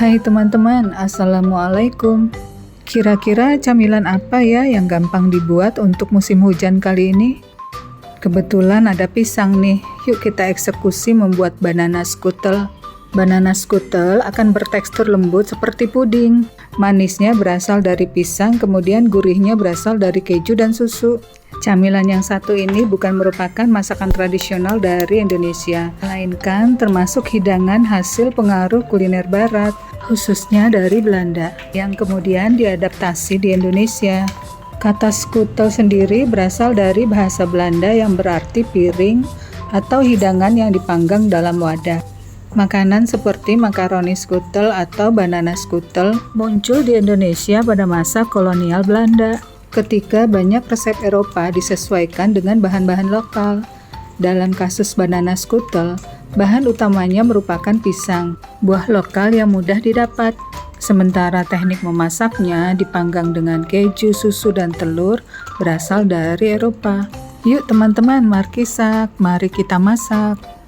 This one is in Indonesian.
Hai teman-teman, Assalamualaikum. Kira-kira camilan apa ya yang gampang dibuat untuk musim hujan kali ini? Kebetulan ada pisang nih, yuk kita eksekusi membuat banana skutel. Banana skutel akan bertekstur lembut seperti puding. Manisnya berasal dari pisang, kemudian gurihnya berasal dari keju dan susu. Camilan yang satu ini bukan merupakan masakan tradisional dari Indonesia, melainkan termasuk hidangan hasil pengaruh kuliner barat, khususnya dari Belanda, yang kemudian diadaptasi di Indonesia. Kata skutel sendiri berasal dari bahasa Belanda yang berarti piring atau hidangan yang dipanggang dalam wadah. Makanan seperti makaroni skutel atau banana skutel muncul di Indonesia pada masa kolonial Belanda, ketika banyak resep Eropa disesuaikan dengan bahan-bahan lokal. Dalam kasus banana skutel, bahan utamanya merupakan pisang, buah lokal yang mudah didapat. Sementara teknik memasaknya dipanggang dengan keju, susu, dan telur berasal dari Eropa. Yuk teman-teman, mari kita masak.